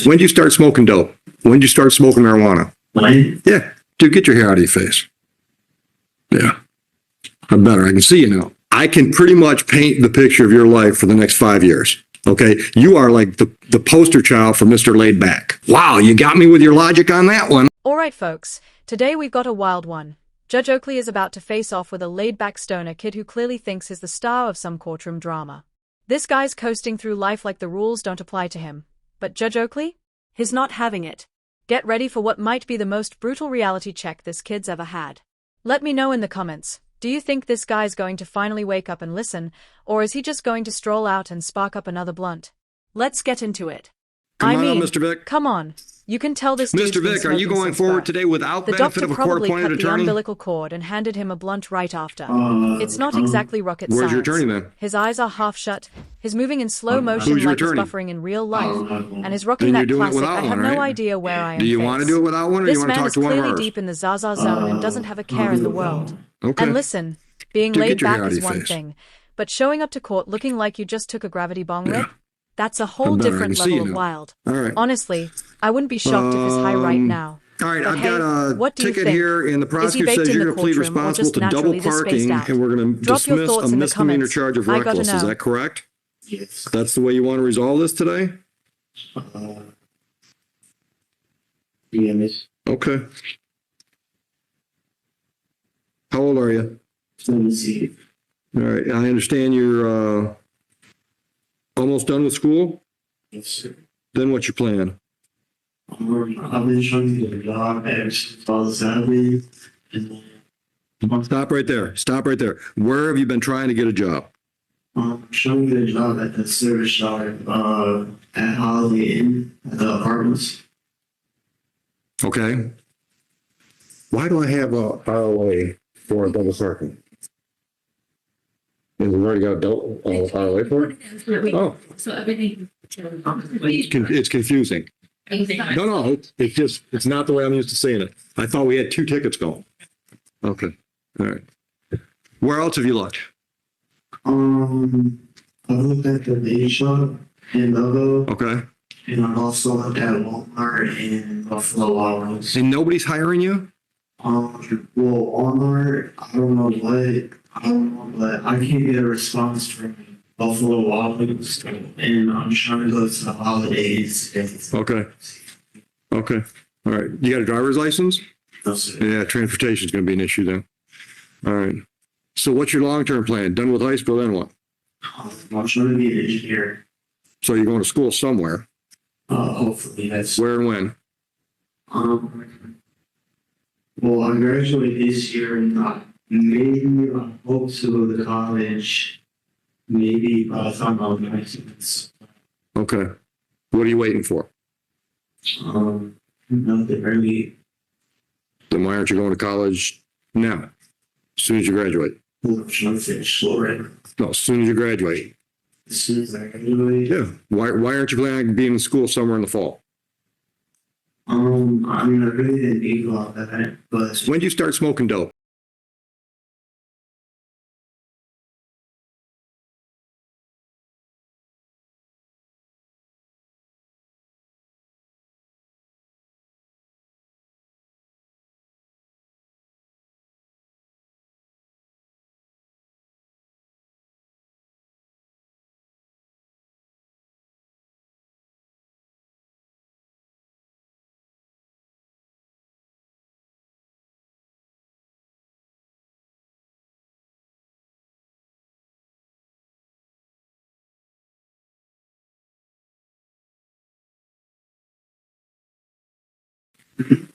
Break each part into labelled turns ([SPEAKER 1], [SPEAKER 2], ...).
[SPEAKER 1] When did you start smoking dope? When did you start smoking marijuana?
[SPEAKER 2] When?
[SPEAKER 1] Yeah. Dude, get your hair out of your face. Yeah. I'm better. I can see you now. I can pretty much paint the picture of your life for the next 5 years. Okay. You are like the poster child for Mr. Laid Back. Wow. You got me with your logic on that one.
[SPEAKER 3] All right, folks. Today we've got a wild one. Judge Oakley is about to face off with a laid-back stoner kid who clearly thinks he's the star of some courtroom drama. This guy's coasting through life like the rules don't apply to him. But Judge Oakley? He's not having it. Get ready for what might be the most brutal reality check this kid's ever had. Let me know in the comments. Do you think this guy's going to finally wake up and listen, or is he just going to stroll out and spark up another blunt? Let's get into it.
[SPEAKER 1] Come on, Mr. Vic.
[SPEAKER 3] Come on. You can tell this dude's
[SPEAKER 1] Mr.
[SPEAKER 3] been
[SPEAKER 1] Vic, are you
[SPEAKER 3] smoking
[SPEAKER 1] going
[SPEAKER 3] since
[SPEAKER 1] forward
[SPEAKER 3] birth.
[SPEAKER 1] today without
[SPEAKER 3] The
[SPEAKER 1] benefit
[SPEAKER 3] doctor
[SPEAKER 1] of a
[SPEAKER 3] probably cut
[SPEAKER 1] court-appointed
[SPEAKER 3] the
[SPEAKER 1] attorney?
[SPEAKER 3] umbilical cord and handed him a blunt right after. It's not exactly rocket
[SPEAKER 1] Where's
[SPEAKER 3] science.
[SPEAKER 1] your attorney then?
[SPEAKER 3] His eyes are half shut. He's moving in slow motion
[SPEAKER 1] Who's your
[SPEAKER 3] like he's
[SPEAKER 1] attorney?
[SPEAKER 3] buffering in real life, and he's rocking
[SPEAKER 1] Then
[SPEAKER 3] that
[SPEAKER 1] you're doing it
[SPEAKER 3] classic
[SPEAKER 1] without
[SPEAKER 3] I have
[SPEAKER 1] one,
[SPEAKER 3] no
[SPEAKER 1] right?
[SPEAKER 3] idea where I am.
[SPEAKER 1] Do you want to do it without one, or do
[SPEAKER 3] This
[SPEAKER 1] you want to
[SPEAKER 3] man
[SPEAKER 1] talk
[SPEAKER 3] is
[SPEAKER 1] to one of
[SPEAKER 3] clearly
[SPEAKER 1] ours?
[SPEAKER 3] deep in the Zaza zone and doesn't have a care in the world.
[SPEAKER 1] Okay.
[SPEAKER 3] And listen, being
[SPEAKER 1] Dude,
[SPEAKER 3] laid
[SPEAKER 1] get your hair
[SPEAKER 3] back
[SPEAKER 1] out of
[SPEAKER 3] is
[SPEAKER 1] your
[SPEAKER 3] one
[SPEAKER 1] face.
[SPEAKER 3] thing, but showing up to court looking like you just took a gravity bong rip?
[SPEAKER 1] Yeah.
[SPEAKER 3] That's a whole
[SPEAKER 1] I'm better. I
[SPEAKER 3] different
[SPEAKER 1] can see
[SPEAKER 3] level
[SPEAKER 1] you
[SPEAKER 3] of
[SPEAKER 1] now.
[SPEAKER 3] wild.
[SPEAKER 1] All right.
[SPEAKER 3] Honestly, I wouldn't be shocked if he's high right now.
[SPEAKER 1] All right,
[SPEAKER 3] But
[SPEAKER 1] I've
[SPEAKER 3] hey,
[SPEAKER 1] got
[SPEAKER 3] what
[SPEAKER 1] a
[SPEAKER 3] do you
[SPEAKER 1] ticket
[SPEAKER 3] think?
[SPEAKER 1] here, and the
[SPEAKER 3] Is he
[SPEAKER 1] prosecutor
[SPEAKER 3] baked
[SPEAKER 1] says
[SPEAKER 3] in
[SPEAKER 1] you're
[SPEAKER 3] the
[SPEAKER 1] going to plead
[SPEAKER 3] courtroom or
[SPEAKER 1] responsible
[SPEAKER 3] just
[SPEAKER 1] to double
[SPEAKER 3] naturally this spaced
[SPEAKER 1] parking,
[SPEAKER 3] out?
[SPEAKER 1] and we're going to
[SPEAKER 3] Drop your
[SPEAKER 1] dismiss
[SPEAKER 3] thoughts
[SPEAKER 1] a
[SPEAKER 3] in the
[SPEAKER 1] misdemeanor
[SPEAKER 3] comments.
[SPEAKER 1] charge of
[SPEAKER 3] I gotta
[SPEAKER 1] reckless. Is
[SPEAKER 3] know.
[SPEAKER 1] that correct?
[SPEAKER 2] Yes.
[SPEAKER 1] That's the way you want to resolve this today?
[SPEAKER 2] Yes.
[SPEAKER 1] Okay. How old are you?
[SPEAKER 2] Let me see.
[SPEAKER 1] All right, I understand you're almost done with school?
[SPEAKER 2] Yes, sir.
[SPEAKER 1] Then what's your plan?
[SPEAKER 2] I've been trying to get a job ever since I was 7. And
[SPEAKER 1] Stop right there. Stop right there. Where have you been trying to get a job?
[SPEAKER 2] I'm trying to get a job at the service yard at Holiday Inn at the apartments.
[SPEAKER 1] Okay. Why do I have a ROA for a double parking? And we've already got a double ROA for it? Oh,
[SPEAKER 4] So everything.
[SPEAKER 1] it's confusing. No, it's not the way I'm used to saying it. I thought we had 2 tickets going. Okay, all right. Where else have you looked?
[SPEAKER 2] I looked at the baby shop in Logo,
[SPEAKER 1] Okay.
[SPEAKER 2] and I also looked at Walmart and Buffalo Wild Wings.
[SPEAKER 1] And nobody's hiring you?
[SPEAKER 2] Well, Walmart, I don't know, but I can't get a response from Buffalo Wild Wings, and I'm trying to go to the holidays.
[SPEAKER 1] Okay. Okay. All right. You got a driver's license? Yeah, transportation is going to be an issue then. All right. So what's your long-term plan? Done with high school, then what?
[SPEAKER 2] I'm trying to be an engineer.
[SPEAKER 1] So you're going to school somewhere.
[SPEAKER 2] Hopefully that's.
[SPEAKER 1] Where and when?
[SPEAKER 2] Well, I graduate this year, and maybe I hope to go to college. Maybe by the time I'm 19.
[SPEAKER 1] Okay. What are you waiting for?
[SPEAKER 2] Nothing really.
[SPEAKER 1] Then why aren't you going to college now? As soon as you graduate.
[SPEAKER 2] I'm trying to finish school right now.
[SPEAKER 1] No, as soon as you graduate.
[SPEAKER 2] As soon as I graduate.
[SPEAKER 1] Yeah. Why aren't you planning on being in school somewhere in the fall?
[SPEAKER 2] I mean, I really didn't think about that, but
[SPEAKER 1] When did you start smoking dope?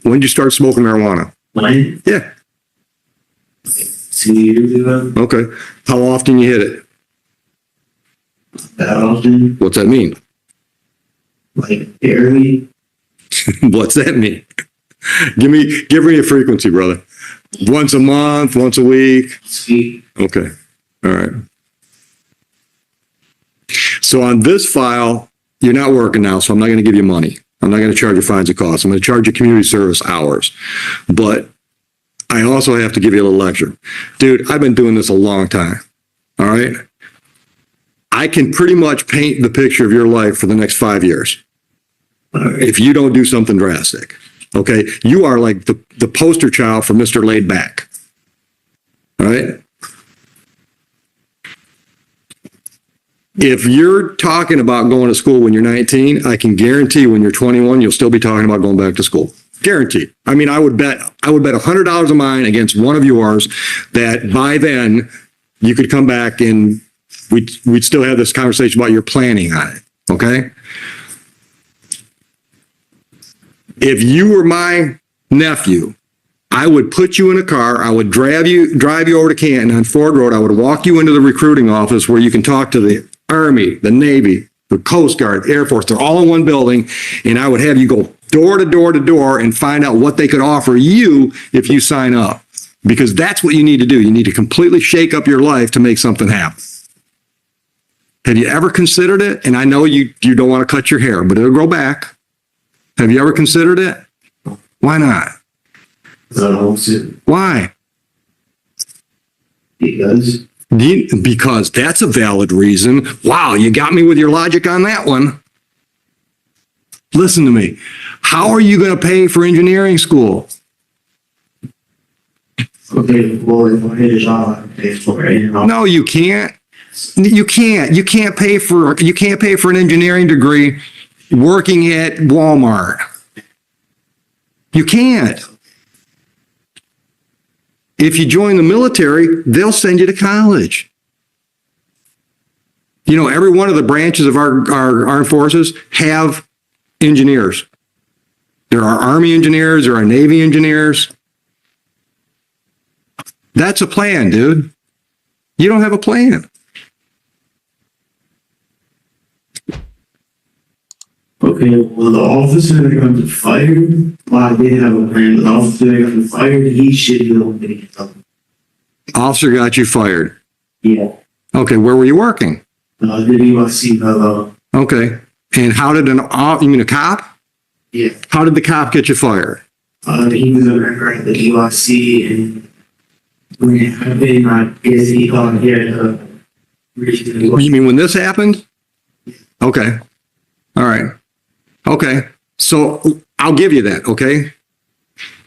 [SPEAKER 1] When did you start smoking marijuana?
[SPEAKER 2] when?
[SPEAKER 1] Yeah.
[SPEAKER 2] 2 years ago,
[SPEAKER 1] Okay. How often you hit it?
[SPEAKER 2] that often,
[SPEAKER 1] What's that mean?
[SPEAKER 2] like barely.
[SPEAKER 1] What's that mean? Give me a frequency, brother. Once a month, once a week.
[SPEAKER 2] Speak.
[SPEAKER 1] Okay. All right. So on this file, you're not working now, so I'm not going to give you money. I'm not going to charge you fines and costs. I'm going to charge you community service hours. But I also have to give you a little lecture. Dude, I've been doing this a long time. All right. I can pretty much paint the picture of your life for the next 5 years. if you don't do something drastic. Okay, you are like the poster child for Mr. Laid Back. All right. If you're talking about going to school when you're 19, I can guarantee when you're 21, you'll still be talking about going back to school. Guaranteed. I mean, I would bet $100 of mine against one of yours that by then you could come back and we'd still have this conversation about your planning on it. Okay. If you were my nephew, I would put you in a car. I would drive you over to Canton on Ford Road. I would walk you into the recruiting office where you can talk to the Army, the Navy, the Coast Guard, Air Force. They're all in one building. And I would have you go door to door to door and find out what they could offer you if you sign up. Because that's what you need to do. You need to completely shake up your life to make something happen. Have you ever considered it? And I know you don't want to cut your hair, but it'll grow back. Have you ever considered it? Why not? Why? Because that's a valid reason. Wow, you got me with your logic on that one. Listen to me. How are you going to pay for engineering school?
[SPEAKER 2] Okay, well, if I get a job, I can pay for it.
[SPEAKER 1] No, you can't. You can't pay for an engineering degree working at Walmart. You can't. If you join the military, they'll send you to college. You know, every one of the branches of our armed forces have engineers. There are Army engineers, there are Navy engineers. That's a plan, dude. You don't have a plan.
[SPEAKER 2] Okay, well, the officer that got fired, well, I did have a plan, but the officer that got fired, he should be able to get something.
[SPEAKER 1] Officer got you fired.
[SPEAKER 2] Yeah.
[SPEAKER 1] Okay, where were you working?
[SPEAKER 2] The USC fellow.
[SPEAKER 1] Okay, and how did you mean a cop?
[SPEAKER 2] Yeah.
[SPEAKER 1] How did the cop get you fired?
[SPEAKER 2] He was a member at the USC, and when I've been, I guess he got here to reach the.
[SPEAKER 1] You mean when this happened? Okay. All right. Okay. So I'll give you that. Okay.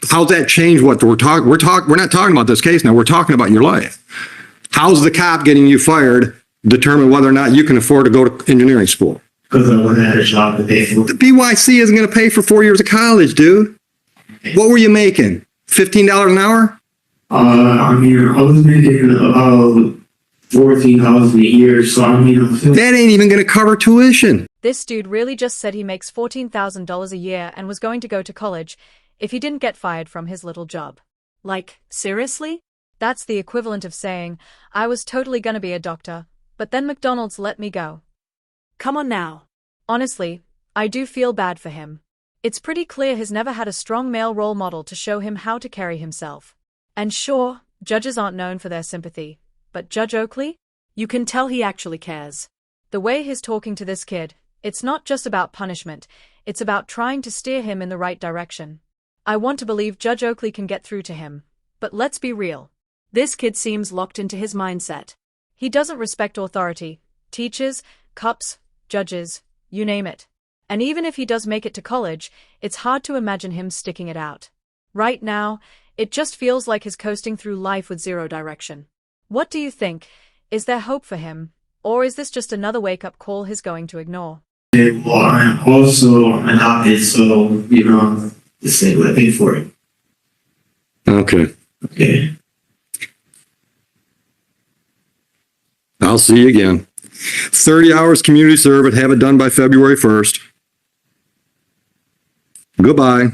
[SPEAKER 1] How's that change what we're talking? We're not talking about this case now. We're talking about your life. How's the cop getting you fired determine whether or not you can afford to go to engineering school?
[SPEAKER 2] Because I wouldn't have a job to pay for.
[SPEAKER 1] The BYC isn't going to pay for 4 years of college, dude. What were you making? $15 an hour?
[SPEAKER 2] I mean, I was making about $14,000 a year, so I mean,
[SPEAKER 1] that ain't even going to cover tuition.
[SPEAKER 3] This dude really just said he makes $14,000 a year and was going to go to college if he didn't get fired from his little job. Like, seriously? That's the equivalent of saying, I was totally gonna be a doctor, but then McDonald's let me go. Come on now. Honestly, I do feel bad for him. It's pretty clear he's never had a strong male role model to show him how to carry himself. And sure, judges aren't known for their sympathy, but Judge Oakley? You can tell he actually cares. The way he's talking to this kid, it's not just about punishment, it's about trying to steer him in the right direction. I want to believe Judge Oakley can get through to him, but let's be real. This kid seems locked into his mindset. He doesn't respect authority, teachers, cops, judges, you name it. And even if he does make it to college, it's hard to imagine him sticking it out. Right now, it just feels like he's coasting through life with zero direction. What do you think? Is there hope for him? Or is this just another wake-up call he's going to ignore?
[SPEAKER 2] Well, I'm also adopted, so, the state would pay for it.
[SPEAKER 1] Okay.
[SPEAKER 2] Okay.
[SPEAKER 1] I'll see you again. 30 hours community service. Have it done by February 1st. Goodbye.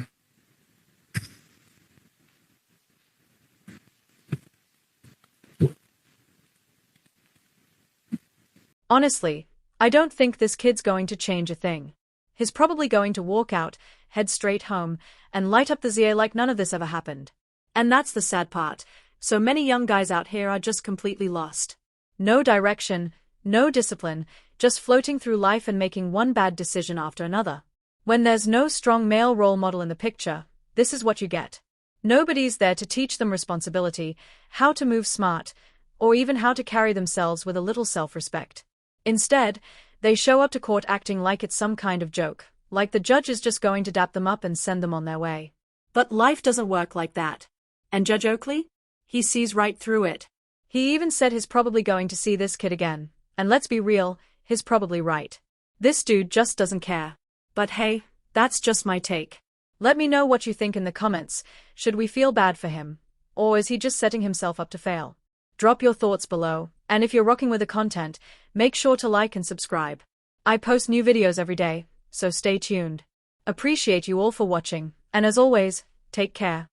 [SPEAKER 3] Honestly, I don't think this kid's going to change a thing. He's probably going to walk out, head straight home, and light up the ZA like none of this ever happened. And that's the sad part. So many young guys out here are just completely lost. No direction, no discipline, just floating through life and making one bad decision after another. When there's no strong male role model in the picture, this is what you get. Nobody's there to teach them responsibility, how to move smart, or even how to carry themselves with a little self-respect. Instead, they show up to court acting like it's some kind of joke, Like the judge is just going to dap them up and send them on their way. But life doesn't work like that. And Judge Oakley? He sees right through it. He even said he's probably going to see this kid again. And let's be real, he's probably right. This dude just doesn't care. But hey, that's just my take. Let me know what you think in the comments. Should we feel bad for him? Or is he just setting himself up to fail? Drop your thoughts below, and if you're rocking with the content, make sure to like and subscribe. I post new videos every day, so stay tuned. Appreciate you all for watching, and as always, take care.